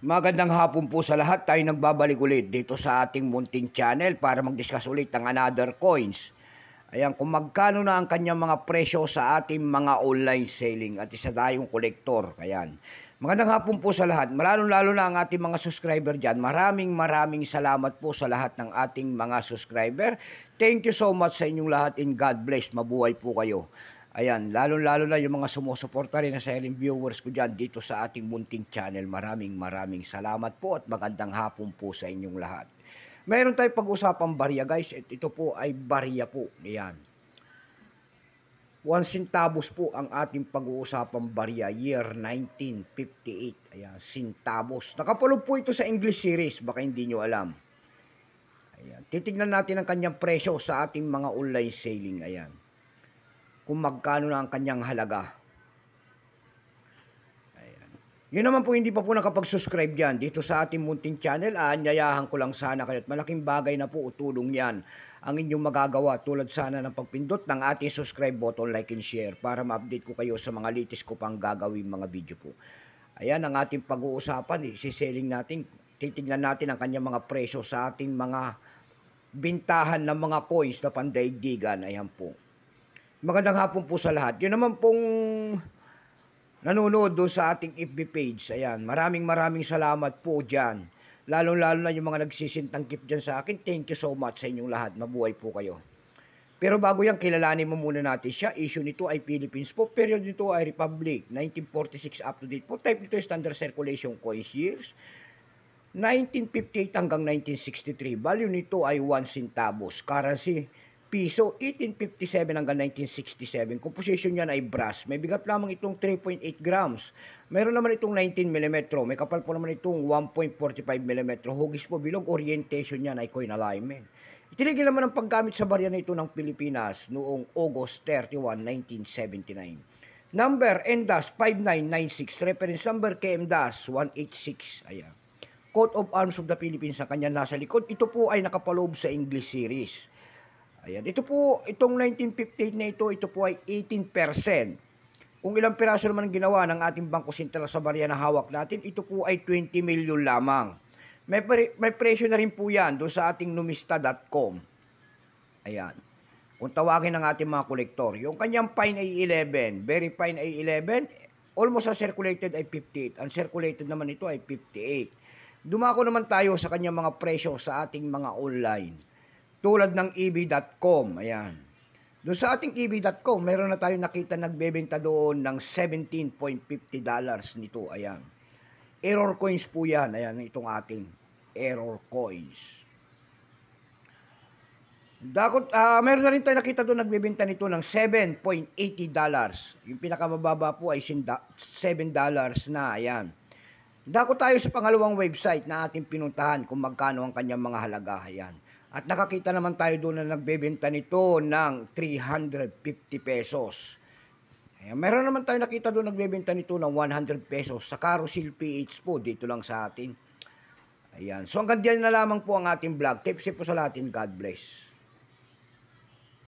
Magandang hapon po sa lahat. Tayo nagbabalik ulit dito sa ating munting channel para mag-discuss ulit ng another coins. Ayan, kung magkano na ang kanyang mga presyo sa ating mga online selling at isa tayong kolektor. Ayan. Magandang hapon po sa lahat. Lalo na ang ating mga subscriber dyan. Maraming salamat po sa lahat ng ating mga subscriber. Thank you so much sa inyong lahat and God bless. Mabuhay po kayo. Ayan, lalo na yung mga sumusuporta rin na silent viewers ko dyan dito sa ating munting channel. Maraming salamat po at magandang hapon po sa inyong lahat. Mayroon tayong pag-usapang barya guys. Ito po ay barya po. Ayan. 1 centavos po ang ating pag-uusapang barya year 1958. Ayan, centavos. Nakapulog po ito sa English series. Baka hindi nyo alam. Ayan. Titignan natin ang kanyang presyo sa ating mga online selling. Ayan. Kung magkano na ang kanyang halaga. Ayan. Yun naman po hindi pa po nakapag-subscribe dyan dito sa ating munting channel. Aanyayahan ko lang sana kayo at malaking bagay na po utulong yan ang inyong magagawa tulad sana ng pagpindot ng ating subscribe button, like and share para ma-update ko kayo sa mga latest ko pang gagawin mga video po. Ayan ang ating pag-uusapan. Isiselling natin, titignan natin ang kanyang mga presyo sa ating mga bintahan ng mga coins na pandaigdigan. Ayan po. Magandang hapon po sa lahat. Yun naman pong nanonood doon sa ating FB page. Ayan, maraming salamat po dyan. Lalo na yung mga nagsisintang gift dyan sa akin. Thank you so much sa inyong lahat. Mabuhay po kayo. Pero bago yan, kilalanin mo muna natin siya. Issue nito ay Philippines po. Period nito ay Republic. 1946 up to date po. Type nito ay standard circulation coins years. 1958 hanggang 1963. Value nito ay 1 centavos. Currency piso, 1857 hanggang 1967. Composition niyan ay brass. May bigat lamang itong 3.8 grams. Meron naman itong 19 mm. May kapal po naman itong 1.45 mm. Hugis po bilog. Orientation niyan ay coin alignment. Itinigil naman ang paggamit sa barya na ito ng Pilipinas noong August 31, 1979. Number NDAS 5996. Reference number KMDAS 186. Ayan. Coat of Arms of the Philippines ang kanya nasa likod. Ito po ay nakapaloob sa English series. Ayan, ito po, itong 1958 na ito po ay 18%. Kung ilang piraso naman ang ginawa ng ating Bangko Sentral sa barya na hawak natin, ito po ay 20 million lamang. May presyo na rin po yan doon sa ating numista.com. Ayan. Kung tawagin ng ating mga kolektor, yung kanyang fine ay 11, very fine ay 11, almost uncirculated ay 58. Uncirculated naman ito ay 58. Dumako naman tayo sa kanyang mga presyo sa ating mga online. Tulad ng eb.com, ayan. Doon sa ating eb.com, meron na tayo nakita nagbebenta doon ng $17.50 nito, ayan. Error coins po yan, ayan, itong ating error coins. Meron na rin tayo nakita doon nagbebenta nito ng $7.80. Yung pinakamababa po ay $7 na, ayan. Dako tayo sa pangalawang website na ating pinuntahan kung magkano ang kanyang mga halaga, ayan. At nakakita naman tayo doon na nagbebenta nito ng 350 pesos. Ayan, meron naman tayo nakita doon nagbebenta nito ng 100 pesos sa Carousel PH po, dito lang sa atin. Ayan. So hanggang diyan na lamang po ang ating vlog. Tips po sa lahat. God bless.